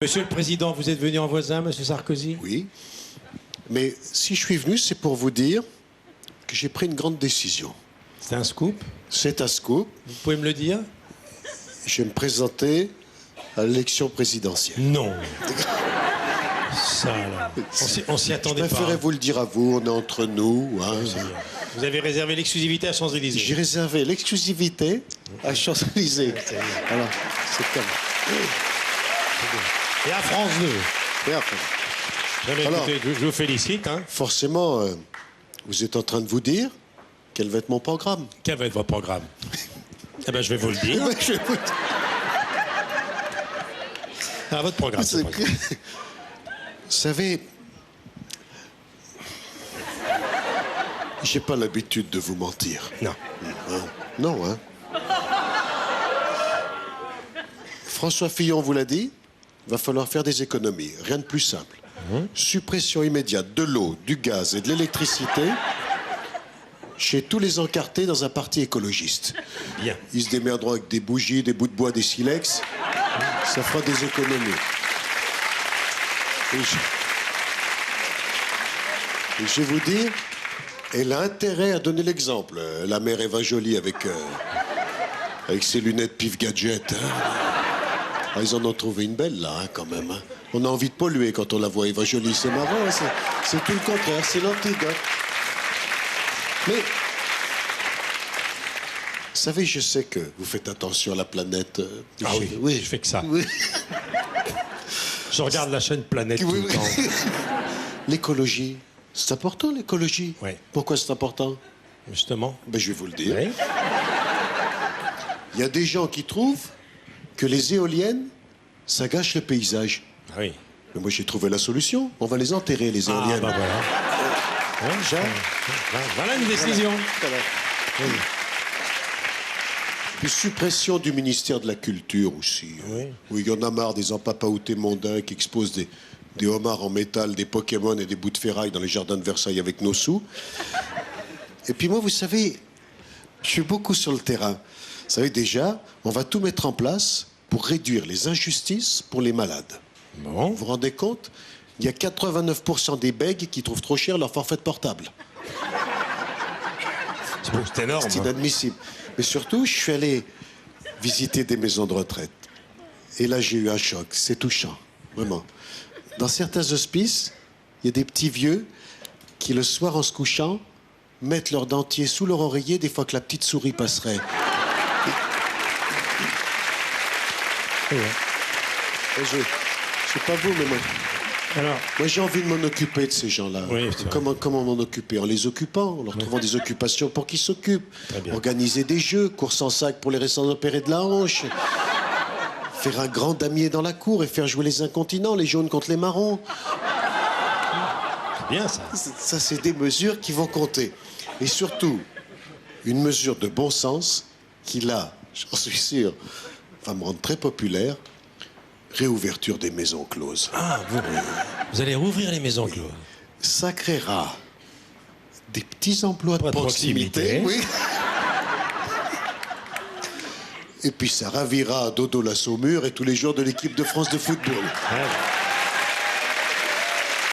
Monsieur le Président, vous êtes venu en voisin, Monsieur Sarkozy? Oui. Mais si je suis venu, c'est pour vous dire que j'ai pris une grande décision. C'est un scoop? C'est un scoop. Vous pouvez me le dire? Je vais me présenter à l'élection présidentielle. Non. Ça, là. On s'y attendait Je pas. préférais vous le dire à vous, on est entre nous. Hein. Vous avez réservé l'exclusivité à Champs-Élysées. J'ai réservé l'exclusivité à Champs-Élysées. Voilà, c'est comme. Et à France 2. Et après, Jamais alors, écouté, je vous félicite. Hein. forcément, vous êtes en train de vous dire quel va être mon programme. Quel va être votre programme? Eh bien, je vais vous le dire. Je vais vous dire. Ah, votre programme. Vous savez, j'ai pas l'habitude de vous mentir. Non. Non, hein. François Fillon vous l'a dit, va falloir faire des économies. Rien de plus simple. Suppression immédiate de l'eau, du gaz et de l'électricité chez tous les encartés dans un parti écologiste. Bien. Ils se démerderont avec des bougies, des bouts de bois, des silex. Ça fera des économies. Et je vais vous dire, elle a intérêt à donner l'exemple. La mère Eva Joly avec ses lunettes pif gadget. Hein. Ah, ils en ont trouvé une belle, là, hein, quand même. Hein. On a envie de polluer quand on la voit, Eva Joly. C'est marrant, hein, c'est tout le contraire, c'est l'antidote. Mais, vous savez, je sais que vous faites attention à la planète. Ah oui, je fais que ça. Oui. Je regarde la chaîne Planète tout le temps. L'écologie, c'est important, l'écologie. Oui. Pourquoi c'est important? Justement. Ben, je vais vous le dire. Oui. Il y a des gens qui trouvent que les éoliennes, ça gâche le paysage. Ah oui. Mais moi, j'ai trouvé la solution. On va les enterrer, les Ah, éoliennes. bah voilà. Voilà une décision. Voilà. Oui. Puis suppression du ministère de la Culture aussi. Oui. Où il y en a marre des empapaoutés mondains qui exposent des homards en métal, des Pokémon et des bouts de ferraille dans les jardins de Versailles avec nos sous. Et puis moi, vous savez, je suis beaucoup sur le terrain. Vous savez, déjà, on va tout mettre en place pour réduire les injustices pour les malades. Bon. Vous vous rendez compte? Il y a 89% des bègues qui trouvent trop cher leur forfait de portable. C'est énorme. C'est inadmissible. Mais surtout, je suis allé visiter des maisons de retraite. Et là, j'ai eu un choc. C'est touchant, vraiment. Dans certains hospices, il y a des petits vieux qui, le soir, en se couchant, mettent leur dentier sous leur oreiller des fois que la petite souris passerait. Oui. Et je sais pas vous, mais Alors, moi j'ai envie de m'en occuper de ces gens-là. Oui, c'est vrai. Comment m'en occuper? En les occupant, en leur trouvant des occupations pour qu'ils s'occupent. Très bien. Organiser des jeux, course en sac pour les récents opérés de la hanche. Faire un grand damier dans la cour et faire jouer les incontinents, les jaunes contre les marrons. c'est bien ça. Ça, c'est des mesures qui vont compter. Et surtout, une mesure de bon sens qui, là, j'en suis sûr, va me rendre très populaire. Réouverture des maisons closes. Ah, vous allez rouvrir les maisons closes. Ça créera des petits emplois de Pas de proximité. proximité. Oui. Et puis ça ravira Dodo la Saumure et tous les joueurs de l'équipe de France de football. Ouais.